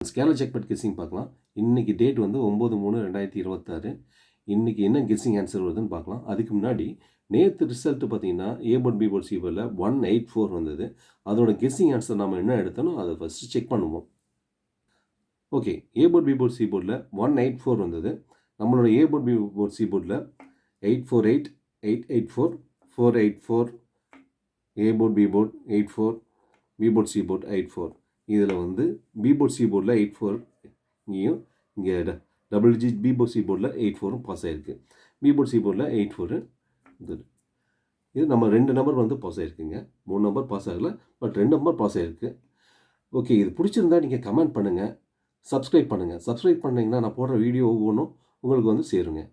Scalar jackpot guessing பார்க்கலாம். இன்றைக்கி date வந்து 9/3/2026. இன்றைக்கி என்ன கெஸ்ஸிங் ஆன்சர் வருதுன்னு பார்க்கலாம். அதுக்கு முன்னாடி நேற்று ரிசல்ட்டு பார்த்தீங்கன்னா ஏ போர்ட் பி போர்ட் சி போர்டில் 184 வந்தது. அதோட கெஸ்ஸிங் ஆன்சர் நம்ம என்ன எடுத்தோனோ அதை ஃபஸ்ட்டு செக் பண்ணுவோம். Okay, A board B board C போர்டில் 184 வந்தது. நம்மளோட A board B board C போர்டில் 848 884 484 A board B board 84 B board C board 84. இதில் வந்து பி போர்ட் சி போர்டில் 84 இங்கேயும் இங்கே double digit B board C போர்டில் 84 பாஸ் ஆகிருக்கு. பி போர்ட் சி போர்டில் 84 இது நம்ம 2 நம்பர் வந்து பாஸ் ஆகிருக்குங்க. 3 நம்பர் பாஸ் ஆகலை, பட் 2 நம்பர் பாஸ் ஆகிருக்கு. ஓகே, இது பிடிச்சிருந்தா நீங்கள் கமெண்ட் பண்ணுங்கள், சப்ஸ்கிரைப் பண்ணுங்கள். சப்ஸ்கிரைப் பண்ணிங்கன்னா நான் போடுற வீடியோ ஒவ்வொன்றும் உங்களுக்கு வந்து சேருங்க.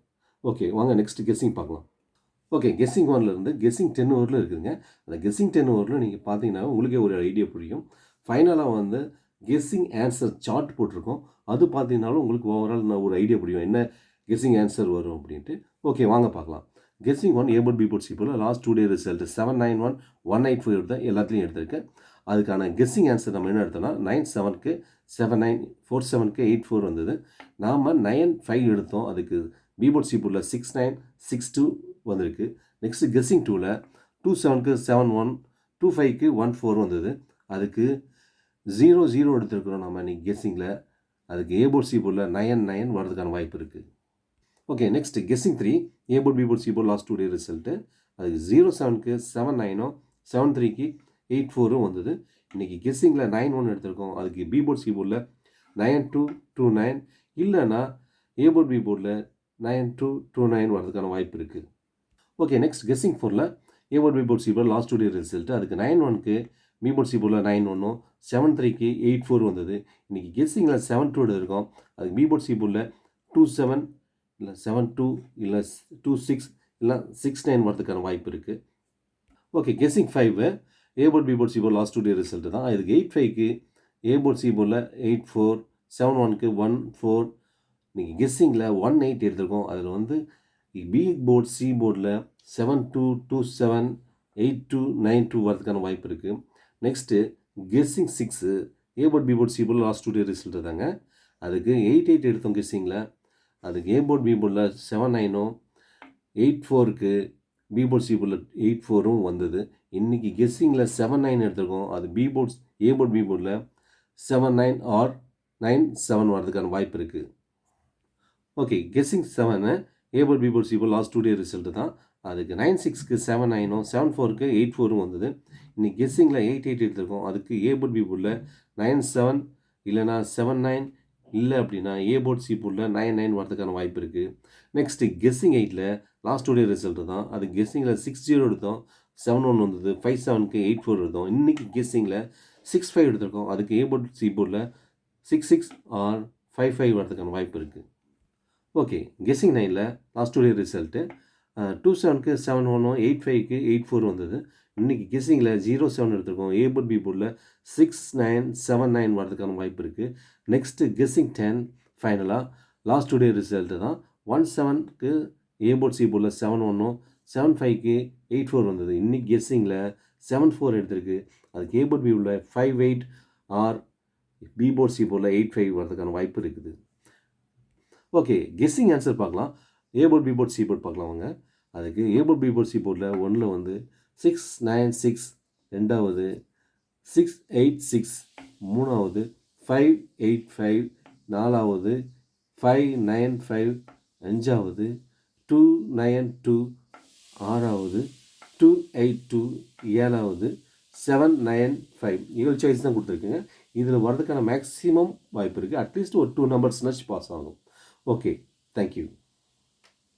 ஓகே, வாங்க நெக்ஸ்ட் கெஸ்ஸிங் பார்க்கலாம். ஓகே, கெஸ்ஸிங் 1லேருந்து கெஸ்ஸிங் 10 வரலும் இருக்குதுங்க. அந்த கெஸ்ஸிங் 10 வரலும் நீங்கள் பார்த்தீங்கன்னா உங்களுக்கே ஒரு ஐடியா புரியும். ஃபைனலாக வந்து கெஸ்ஸிங் ஆன்சர் சார்ட் போட்டிருக்கோம். அது பார்த்தீங்கன்னாலும் உங்களுக்கு ஓவரால் நான் ஒரு ஐடியா புரியும் என்ன கெஸ்ஸிங் ஆன்சர் வரும் அப்படின்ட்டு. ஓகே, வாங்க பார்க்கலாம். கெஸ்ஸிங் 1 ஏ போர்ட் பி போர்ட் சி போர்டில் லாஸ்ட் 2 டே ரிசல்ட் 791 184 தான் எல்லாத்துலேயும் எடுத்திருக்கேன். அதுக்கான கெஸ்ஸிங் ஆன்சர் நம்ம என்ன எடுத்தோம்னா 97க்கு 79 47க்கு 84 வந்தது. நாம் 95 எடுத்தோம். அதுக்கு பி போர்ட் சி போர்டில் 69 62 வந்திருக்கு. நெக்ஸ்ட்டு கெஸ்ஸிங் 2ல் 27க்கு 71 25க்கு 14 வந்தது. அதுக்கு 00 எடுத்துருக்குறோம் நம்ம இன்றைக்கி கெஸ்ஸிங்கில். அதுக்கு ஏ போர்ட் சி போர்டில் 99 வரதுக்கான வாய்ப்பு இருக்குது. Okay, next guessing 3 A board B board C board last 2 day result. அதுக்கு 07க்கு 79 73க்கு 84 வந்தது. இன்றைக்கி கெஸ்ஸிங்கில் 91 எடுத்திருக்கோம். அதுக்கு பி போர்ட் சி போர்டில் 9229 இல்லைன்னா ஏ போர்ட் பி போர்டில் 9229 வரதுக்கான வாய்ப்பு இருக்குது. ஓகே, நெக்ஸ்ட் கெஸ்ஸிங் 4ல் A board B board C board last 2 day result. அதுக்கு 91க்கு பி போர்ட் சி போர்டில் 91 73க்கு 84 வந்தது. இன்றைக்கி கெஸ்ஸிங்கில் 72 எடுத்திருக்கோம். அதுக்கு பி போர்ட் சி போர்டில் 27 இல்லை 72 இல்லை 26 இல்லை 69 வரதுக்கான வாய்ப்பு இருக்குது. Okay, guessing 5 A board B board C board last 2 day result தான். இதுக்கு 85க்கு ஏ போர்ட் சி போர்டில் 84 71க்கு 14. இன்றைக்கி கெஸ்ஸிங்கில் 18 எடுத்திருக்கோம். அதில் வந்து பி போர்ட் சி போர்டில் 7227 8292 வரதுக்கான வாய்ப்பு இருக்குது. Next guessing 6 A board B board C board last 2 day result தாங்க. அதுக்கு 88 எடுத்தோம் கெஸ்ஸிங்கில். அதுக்கு ஏ போர்ட் பி போர்டில் 79 84க்கு பி போர்ட் சி போர்டில் 84 வந்தது. இன்றைக்கி கெஸ்ஸிங்கில் 79 எடுத்திருக்கோம். அது B boards A board B போர்டில் 79 ஆர் 97 வரதுக்கான வாய்ப்பு இருக்குது. Okay, guessing 7 A board B board C board last 2 day result தான். அதுக்கு 96க்கு 79 74க்கு 84 வந்தது. இன்றைக்கி கெஸ்ஸிங்கில் 88 எடுத்திருக்கோம். அதுக்கு ஏ போர்ட் பி போர்டில் 97 இல்லைனா 79 இல்லை அப்படின்னா ஏ போர்ட் சி போர்டில் 99 வரதுக்கான வாய்ப்பு இருக்குது. Next guessing 8ல் last 2 day result தான். அது கெஸ்ஸிங்கில் 60 எடுத்தோம். 71 வந்தது. 57க்கு 84 எடுத்தோம். இன்றைக்கி கெஸ்ஸிங்கில் 65 எடுத்திருக்கோம். அதுக்கு ஏ போர்ட் சி போர்டில் 66 ஆர் 55 வரதுக்கான வாய்ப்பு இருக்குது. Okay, guessing 9ல் last 2 day result 27க்கு 71 85க்கு 84 வந்தது. இன்றைக்கி கெஸ்ஸிங்கில் 07 எடுத்திருக்கோம். ஏ போர்ட் பி போர்டில் 6979 வரதுக்கான வாய்ப்பு இருக்குது. நெக்ஸ்ட்டு கெஸ்ஸிங் 10 ஃபைனலாக லாஸ்ட் 2 டே ரிசல்ட்டு தான். 17க்கு ஏ போர்ட் சி போர்டில் 71 75க்கு 84 வந்தது. இன்றைக்கி கெஸ்ஸிங்கில் 74 எடுத்திருக்கு. அதுக்கு ஏ போர்ட் பி போர்டில் 58 ஆர் பி போர்ட் சி போர்டில் 85 வரதுக்கான வாய்ப்பு இருக்குது. ஓகே, கெஸ்ஸிங் ஆன்சர் பார்க்கலாம். A board B board C board பார்க்கலாம் வாங்க. அதுக்கு A board B board C போர்டில் 1ல் வந்து 696 2வது 686 3வது 585 4வது 595 5வது 292 6வது 282 7வது 795 7 சாய்ஸ் தான் கொடுத்துருக்குங்க. இதில் வரதுக்கான மேக்ஸிமம் வாய்ப்பு இருக்குது. அட்லீஸ்ட் ஒரு 2 நம்பர்ஸ்னாச்சும் பாஸ் ஆகும். Okay, thank you.